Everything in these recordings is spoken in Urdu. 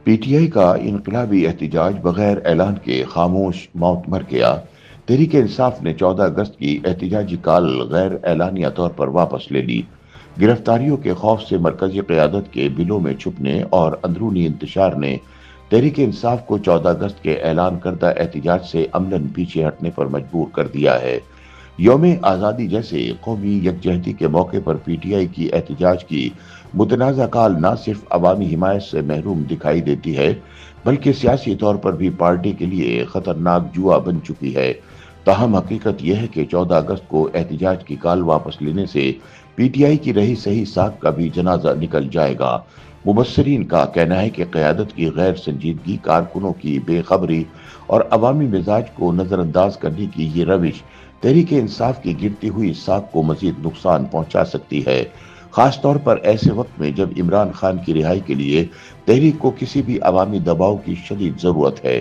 پی ٹی آئی کا انقلابی احتجاج بغیر اعلان کے خاموش موت مر گیا۔ تحریک انصاف نے 14 اگست کی احتجاجی کال غیر اعلانیہ طور پر واپس لے لی۔ گرفتاریوں کے خوف سے مرکزی قیادت کے بلوں میں چھپنے اور اندرونی انتشار نے تحریک انصاف کو 14 اگست کے اعلان کردہ احتجاج سے عملاً پیچھے ہٹنے پر مجبور کر دیا ہے۔ یوم آزادی جیسے قومی یکجہتی کے موقع پر پی ٹی آئی کی احتجاج کی متنازع کال نہ صرف عوامی حمایت سے محروم دکھائی دیتی ہے بلکہ سیاسی طور پر بھی پارٹی کے لیے خطرناک جوا بن چکی ہے۔ تاہم حقیقت یہ ہے کہ 14 اگست کو احتجاج کی کال واپس لینے سے پی ٹی آئی کی رہی صحیح ساکھ کا بھی جنازہ نکل جائے گا۔ مبصرین کا کہنا ہے کہ قیادت کی غیر سنجیدگی، کارکنوں کی بے خبری اور عوامی مزاج کو نظر انداز کرنے کی یہ روش تحریک انصاف کی گرتی ہوئی ساکھ کو مزید نقصان پہنچا سکتی ہے، خاص طور پر ایسے وقت میں جب عمران خان کی رہائی کے لیے تحریک کو کسی بھی عوامی دباؤ کی شدید ضرورت ہے۔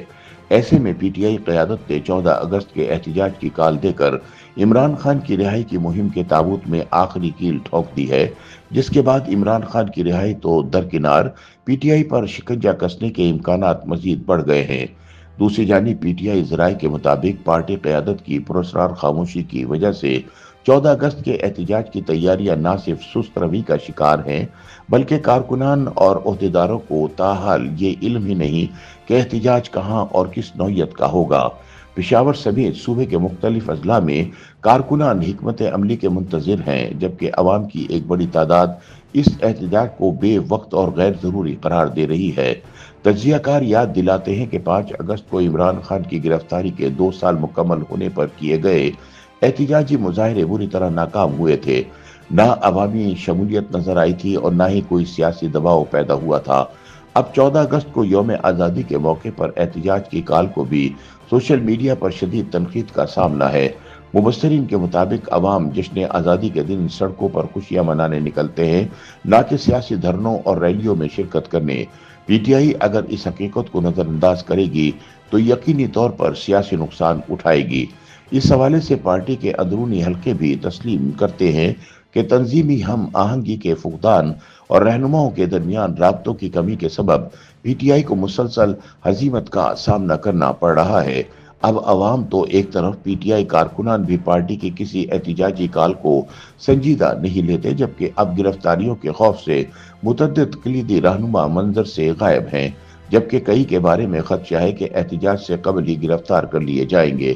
ایسے میں پی ٹی آئی قیادت نے 14 اگست کے احتجاج کی کال دے کر عمران خان کی رہائی کی مہم کے تابوت میں آخری کیل ٹھوک دی ہے، جس کے بعد عمران خان کی رہائی تو درکنار، پی ٹی آئی پر شکنجہ کسنے کے امکانات مزید بڑھ گئے ہیں۔ دوسری جانب پی ٹی آئی ذرائع کے مطابق پارٹی قیادت کی پراسرار خاموشی کی وجہ سے 14 اگست کے احتجاج کی تیاریاں نہ صرف سست روی کا شکار ہیں بلکہ کارکنان اور عہدیداروں کو تاحال یہ علم ہی نہیں کہ احتجاج کہاں اور کس نوعیت کا ہوگا۔ پشاور سمیت صوبے کے مختلف اضلاع میں کارکنان حکمت عملی کے منتظر ہیں، جبکہ عوام کی ایک بڑی تعداد اس احتجاج کو بے وقت اور غیر ضروری قرار دے رہی ہے۔ تجزیہ کار یاد دلاتے ہیں کہ 5 اگست کو عمران خان کی گرفتاری کے 2 سال مکمل ہونے پر کیے گئے احتجاجی مظاہرے بری طرح ناکام ہوئے تھے۔ نہ عوامی شمولیت نظر آئی تھی اور نہ ہی کوئی سیاسی دباؤ پیدا ہوا تھا۔ اب 14 اگست کو یوم آزادی کے موقع پر احتجاج کی کال کو بھی سوشل میڈیا پر شدید تنقید کا سامنا ہے۔ مبصرین کے مطابق عوام جشن آزادی کے دن سڑکوں پر خوشیاں منانے نکلتے ہیں، نہ کہ سیاسی دھرنوں اور ریلیوں میں شرکت کرنے۔ پی ٹی آئی اگر اس حقیقت کو نظر انداز کرے گی تو یقینی طور پر سیاسی نقصان اٹھائے گی۔ اس حوالے سے پارٹی کے اندرونی حلقے بھی تسلیم کرتے ہیں کہ تنظیمی ہم آہنگی کے فقدان اور رہنماؤں کے درمیان رابطوں کی کمی کے سبب پی ٹی آئی کو مسلسل ہزیمت کا سامنا کرنا پڑ رہا ہے۔ اب عوام تو ایک طرف، پی ٹی آئی کارکنان بھی پارٹی کی کسی احتجاجی کال کو سنجیدہ نہیں لیتے، جبکہ اب گرفتاریوں کے خوف سے متعدد کلیدی رہنما منظر سے غائب ہیں، جبکہ کئی کے بارے میں خدشہ ہے کہ احتجاج سے قبل ہی گرفتار کر لیے جائیں گے۔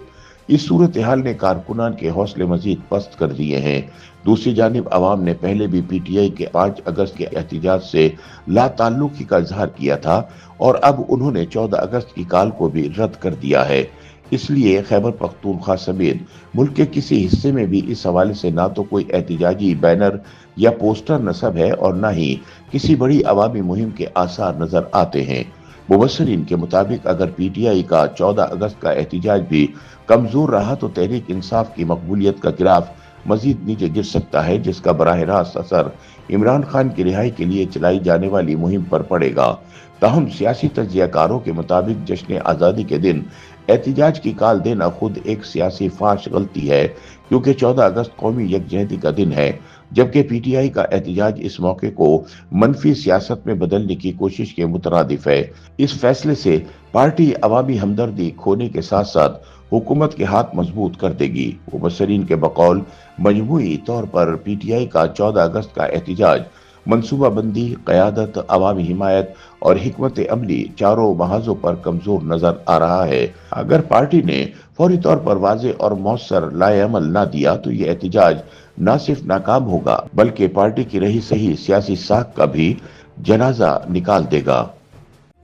اس صورتحال نے کارکنان کے حوصلے مزید پست کر دیے ہیں۔ دوسری جانب عوام نے پہلے بھی پی ٹی آئی کے 5 اگست کے احتجاج سے لا تعلقی کا اظہار کیا تھا اور اب انہوں نے 14 اگست کی کال کو بھی رد کر دیا ہے۔ اس لیے خیبر پختونخوا سمیت ملک کے کسی حصے میں بھی اس حوالے سے نہ تو کوئی احتجاجی بینر یا پوسٹر نصب ہے اور نہ ہی کسی بڑی عوامی مہم کے آثار نظر آتے ہیں۔ مبصرین کے مطابق اگر پی ٹی آئی کا 14 اگست کا احتجاج بھی کمزور رہا تو تحریک انصاف کی مقبولیت کا گراف مزید نیچے گر سکتا ہے، جس کا براہ راست اثر عمران خان کی رہائی کے لیے چلائی جانے والی مہم پر پڑے گا۔ تاہم سیاسی تجزیہ کاروں کے مطابق جشن آزادی کے دن احتجاج کی کال دینا خود ایک سیاسی فاش غلطی ہے، کیونکہ 14 اگست قومی یکجہتی کا دن ہے، جبکہ پی ٹی آئی کا احتجاج اس موقع کو منفی سیاست میں بدلنے کی کوشش کے مترادف ہے۔ اس فیصلے سے پارٹی عوامی ہمدردی کھونے کے ساتھ ساتھ حکومت کے ہاتھ مضبوط کر دے گی۔ مبصرین کے بقول مجموعی طور پر پی ٹی آئی کا 14 اگست کا احتجاج منصوبہ بندی، قیادت، عوامی حمایت اور حکمت عملی چاروں محاذوں پر کمزور نظر آ رہا ہے۔ اگر پارٹی نے فوری طور پر واضح اور مؤثر لائحہ عمل نہ دیا تو یہ احتجاج نہ صرف ناکام ہوگا بلکہ پارٹی کی رہی صحیح سیاسی ساکھ کا بھی جنازہ نکال دے گا۔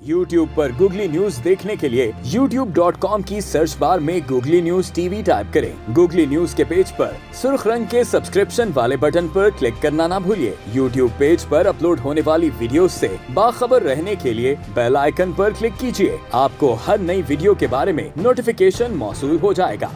یوٹیوب پر گوگلی نیوز دیکھنے کے لیے youtube.com کی سرچ بار میں googly news T V type کریں۔ گوگلی نیوز کے پیج پر سرخ رنگ کے سبسکرپشن والے بٹن پر کلک کرنا نہ بھولیے۔ یوٹیوب پیج پر اپلوڈ ہونے والی ویڈیوز سے باخبر رہنے کے لیے بیل آئیکن پر کلک کیجیے۔ آپ کو ہر نئی ویڈیو کے بارے میں نوٹیفیکیشن موصول ہو جائے گا۔